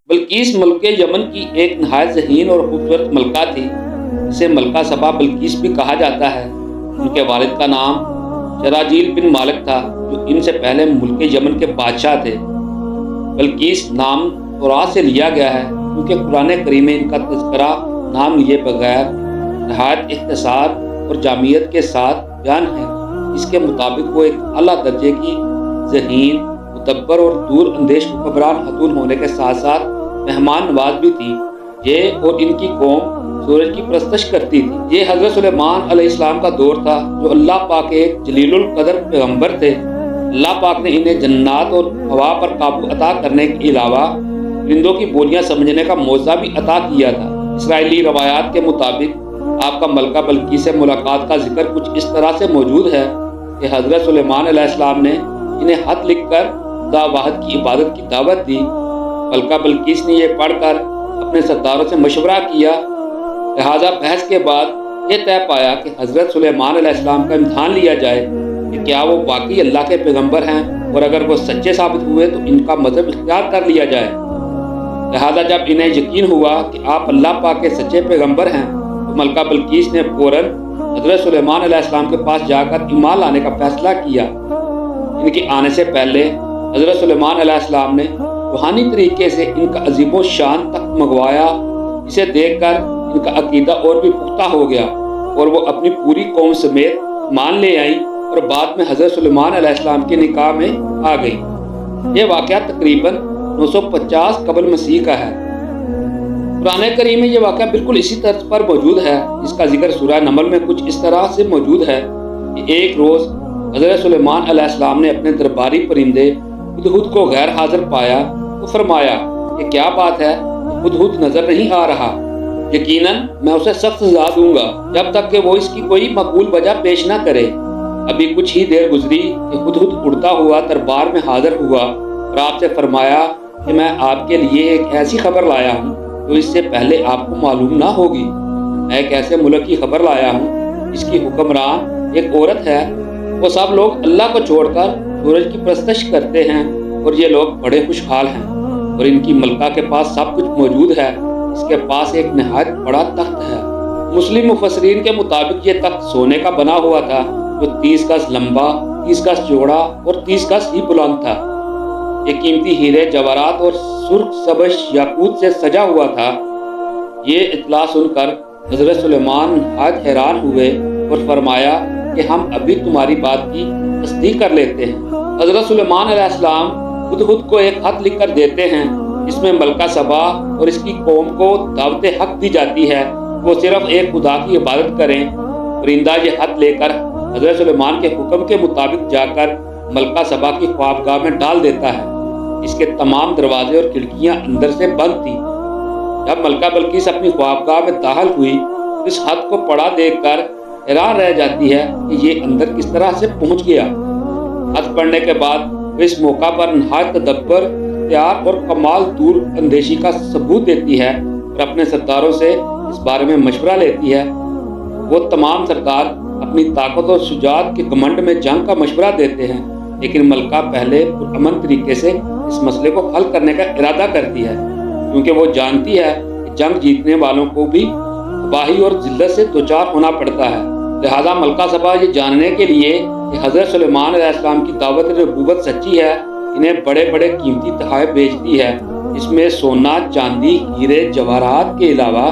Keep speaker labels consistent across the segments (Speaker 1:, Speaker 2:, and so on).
Speaker 1: بلقیس ملک یمن کی ایک نہایت ذہین اور خوبصورت ملکہ تھی جسے ملکہ سبا بلقیس بھی کہا جاتا ہے۔ ان کے والد کا نام شراجیل بن مالک تھا جو ان سے پہلے ملک یمن کے بادشاہ تھے۔ بلقیس نام تورات سے لیا گیا ہے کیونکہ قرآن کریم میں ان کا تذکرہ نام لیے بغیر نہایت اختصار اور جامعیت کے ساتھ بیان ہے۔ اس کے مطابق وہ ایک اعلیٰ درجے کی ذہین، مدبر اور دور اندیش حکمران خاتون ہونے کے ساتھ ساتھ مہمان نواز بھی تھی۔ یہ اور ان کی قوم سورج کی پرستش کرتی تھی۔ یہ حضرت سلیمان علیہ السلام کا دور تھا جو اللہ پاک کے ایک جلیل القدر پیغمبر تھے۔ اللہ پاک نے انہیں جنات اور ہوا پر قابو عطا کرنے کے علاوہ پرندوں کی بولیاں سمجھنے کا موضوع بھی عطا کیا تھا۔ اسرائیلی روایات کے مطابق آپ کا ملکہ بلقیس سے ملاقات کا ذکر کچھ اس طرح سے موجود ہے کہ حضرت سلیمان علیہ السلام نے انہیں خط لکھ کر خدا واحد کی عبادت کی دعوت دی۔ ملکہ بلقیس نے یہ پڑھ کر اپنے سرداروں سے مشورہ کیا، لہٰذا بحث کے بعد یہ طے پایا کہ حضرت سلیمان علیہ السلام کا امتحان لیا جائے کہ کیا وہ واقعی اللہ کے پیغمبر ہیں، اور اگر وہ سچے ثابت ہوئے تو ان کا مذہب اختیار کر لیا جائے۔ لہٰذا جب انہیں یقین ہوا کہ آپ اللہ پاک کے سچے پیغمبر ہیں تو ملکہ بلقیس نے فوراً حضرت سلیمان علیہ السلام کے پاس جا کر ایمان لانے کا فیصلہ کیا۔ ان کے آنے سے پہلے حضرت سلیمان علیہ السلام نے روحانی طریقے سے ان کا عظیم و شان تخت منگوایا، جسے دیکھ کر ان کا عقیدہ اور بھی پختہ ہو گیا اور وہ اپنی پوری قوم سمیت مان لے آئیں اور بعد میں حضرت سلیمان علیہ السلام کے نکاح میں آ گئی۔ یہ واقعہ تقریباً 950 قبل مسیح کا ہے۔ قرآن کریم میں یہ واقعہ بالکل اسی طرز پر موجود ہے، جس کا ذکر سورہ نمل میں کچھ اس طرح سے موجود ہے کہ ایک روز حضرت سلیمان علیہ السلام نے اپنے درباری پرندے ہدہد کو غیر حاضر پایا تو فرمایا کہ کیا بات ہے، ہدہد نظر نہیں آ رہا، یقیناً میں اسے سخت سزا دوں گا جب تک کہ وہ اس کی کوئی معقول وجہ پیش نہ کرے۔ ابھی کچھ ہی دیر گزری کہ ہدہد اڑتا ہوا دربار میں حاضر ہوا اور آپ سے فرمایا کہ میں آپ کے لیے ایک ایسی خبر لایا ہوں جو اس سے پہلے آپ کو معلوم نہ ہوگی۔ میں ایک ایسے ملک کی خبر لایا ہوں جس کی حکمران ایک عورت ہے۔ وہ سب لوگ اللہ کو چھوڑ کر سورج کی پرستش کرتے ہیں اور یہ لوگ بڑے خوشحال ہیں، اور ان کی ملکہ کے پاس سب کچھ موجود ہے۔ اس کے پاس ایک نہایت بڑا تخت ہے۔ مسلم مفسرین کے مطابق یہ تخت سونے کا بنا ہوا تھا جو 30 گز لمبا، 30 گز چوڑا اور 30 گز ہی بلند تھا۔ یہ قیمتی ہیرے، جواہرات اور سرخ سبز یاقوت سے سجا ہوا تھا۔ یہ اطلاع سن کر حضرت سلیمان نہایت حیران ہوئے اور فرمایا کہ ہم ابھی تمہاری بات کی تصدیق کر لیتے ہیں۔ حضرت سلیمان علیہ السلام ہدہد کو ایک خط لکھ کر دیتے ہیں جس میں ملکہ سبا اور اس کی قوم کو دعوت حق دی جاتی ہے وہ صرف ایک خدا کی عبادت کریں۔ پرندہ یہ خط لے کر حضرت سلیمان کے حکم کے مطابق جا کر ملکہ سبا کی خوابگاہ میں ڈال دیتا ہے۔ اس کے تمام دروازے اور کھڑکیاں اندر سے بند تھیں۔ جب ملکہ بلقیس اپنی خوابگاہ میں داخل ہوئی تو اس خط کو پڑھا دیکھ کر حیران رہ جاتی ہے کہ یہ اندر کس طرح سے پہنچ گیا۔ خط پڑھنے کے بعد وہ اس موقع پر نہایت تدبر اختیار اور کمال دور اندیشی کا ثبوت دیتی ہے اور اپنے سرداروں سے اس بارے میں مشورہ لیتی ہے۔ وہ تمام سردار اپنی طاقت اور شجاعت کے گھمنڈ میں جنگ کا مشورہ دیتے ہیں، لیکن ملکہ پہلے پرامن طریقے سے اس مسئلے کو حل کرنے کا ارادہ کرتی ہے، کیونکہ وہ جانتی ہے کہ جنگ جیتنے والوں کو بھی تباہی اور ذلت سے دوچار ہونا پڑتا ہے۔ لہٰذا ملکہ سبا یہ جاننے کے لیے کہ حضرت سلیمان علیہ السلام کی دعوت نبوت سچی ہے، انہیں بڑے بڑے قیمتی تحائف بھیجتی ہے، اس میں سونا، چاندی، ہیرے، جواہرات کے علاوہ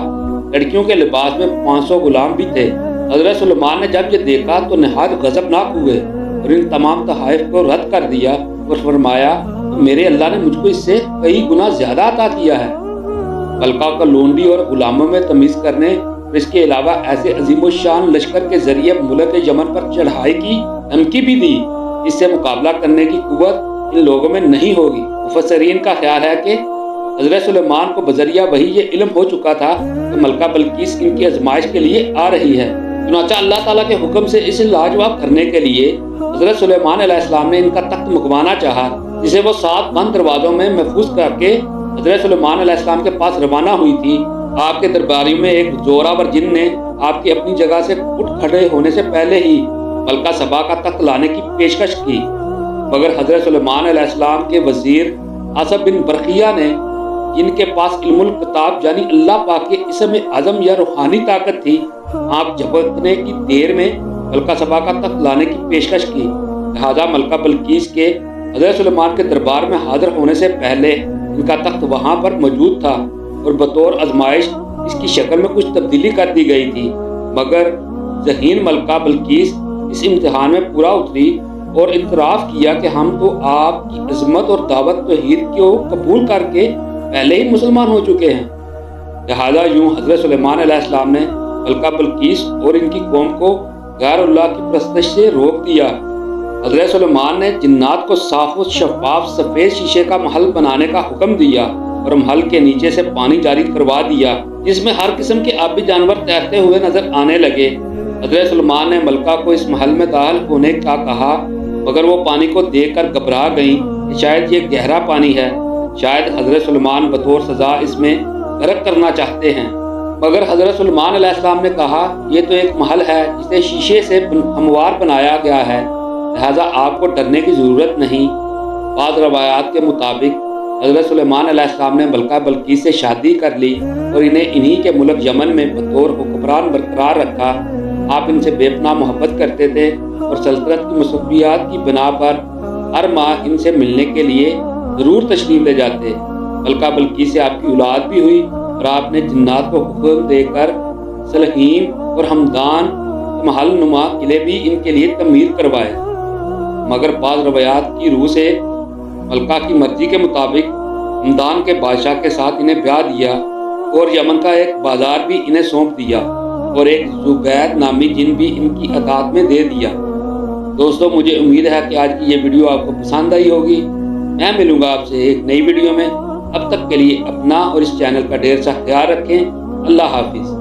Speaker 1: لڑکیوں کے لباس میں 500 غلام بھی تھے۔ حضرت سلیمان نے جب یہ دیکھا تو نہایت غضبناک ہوئے اور ان تمام تحائف کو رد کر دیا اور فرمایا کہ میرے اللہ نے مجھ کو اس سے کئی گنا زیادہ عطا کیا ہے۔ ملکہ کو لونڈی اور غلاموں میں تمیز کرنے اور اس کے علاوہ ایسے عظیم الشان لشکر کے ذریعے ملک یمن پر چڑھائی کی دھمکی بھی دی جس سے مقابلہ کرنے کی قوت ان لوگوں میں نہیں ہوگی۔ مفسرین کا خیال ہے کہ حضرت سلیمان کو بذریعہ وحی یہ علم ہو چکا تھا کہ ملکہ بلقیس ان کی آزمائش کے لیے آ رہی ہے، چنانچہ اللہ تعالیٰ کے حکم سے اسے لاجواب کرنے کے لیے حضرت سلیمان علیہ السلام نے ان کا تخت منگوانا چاہا، جسے وہ 7 بند دروازوں میں محفوظ کر کے حضرت سلیمان علیہ السلام کے پاس روانہ ہوئی تھی۔ آپ کے درباری میں ایک زوراور جن نے آپ کی اپنی جگہ سے اٹھ کھڑے ہونے سے پہلے ہی ملکہ سبا کا تخت لانے کی پیشکش کی، مگر حضرت سلیمان علیہ السلام کے وزیر آصف بن برقیہ نے جن کے پاس علم الکتاب یعنی اللہ پاک کے اسم اعظم یا روحانی طاقت تھی، آنکھ جھپکنے کی دیر میں ملکہ سبا کا تخت لانے کی پیشکش کی۔ لہٰذا ملکہ بلقیس کے حضرت سلیمان کے دربار میں حاضر ہونے سے پہلے ان کا تخت وہاں پر موجود تھا اور بطور آزمائش اس کی شکل میں کچھ تبدیلی کر دی گئی تھی، مگر ذہین ملکہ بلقیس اس امتحان میں پورا اتری اور اعتراف کیا کہ ہم تو آپ کی عظمت اور دعوت توحید کو قبول کر کے پہلے ہی مسلمان ہو چکے ہیں۔ لہٰذا یوں حضرت سلیمان علیہ السلام نے ملکہ بلقیس اور ان کی قوم کو غیر اللہ کی پرستش سے روک دیا۔ حضرت سلیمان نے جنات کو صاف و شفاف سفید شیشے کا محل بنانے کا حکم دیا اور محل کے نیچے سے پانی جاری کروا دیا، جس میں ہر قسم کے آبی جانور تیرتے ہوئے نظر آنے لگے۔ حضرت سلیمان نے ملکہ کو اس محل میں داخل ہونے کا کہا، مگر وہ پانی کو دیکھ کر گھبرا گئیں کہ شاید یہ گہرا پانی ہے، شاید حضرت سلیمان بطور سزا اس میں غرق کرنا چاہتے ہیں۔ مگر حضرت سلیمان علیہ السلام نے کہا، یہ تو ایک محل ہے جسے شیشے سے ہموار بنایا گیا ہے، لہٰذا آپ کو ڈرنے کی ضرورت نہیں۔ بعض روایات کے مطابق حضرت سلیمان علیہ السلام نے ملکہ بلقیس سے شادی کر لی اور انہیں انہی کے ملک یمن میں بطور حکمران برقرار رکھا۔ آپ ان سے بے پناہ محبت کرتے تھے اور سلطنت کی مصروفیات کی بنا پر ہر ماہ ان سے ملنے کے لیے ضرور تشریف لے جاتے۔ ملکہ بلقیس سے آپ کی اولاد بھی ہوئی اور آپ نے جنات کو حکم دے کر سلہیم اور ہمدان محل نما قلعے بھی ان کے لیے تعمیر کروائے، مگر بعض روایات کی روح سے ملکہ کی مرضی کے مطابق ہمدان کے بادشاہ کے ساتھ انہیں بیاہ دیا اور یمن کا ایک بازار بھی انہیں سونپ دیا اور ایک زبید نامی جن بھی ان کی اطاعت میں دے دیا۔ دوستو، مجھے امید ہے کہ آج کی یہ ویڈیو آپ کو پسند آئی ہوگی۔ میں ملوں گا آپ سے ایک نئی ویڈیو میں، اب تک کے لیے اپنا اور اس چینل کا ڈھیر سا خیال رکھیں۔ اللہ حافظ۔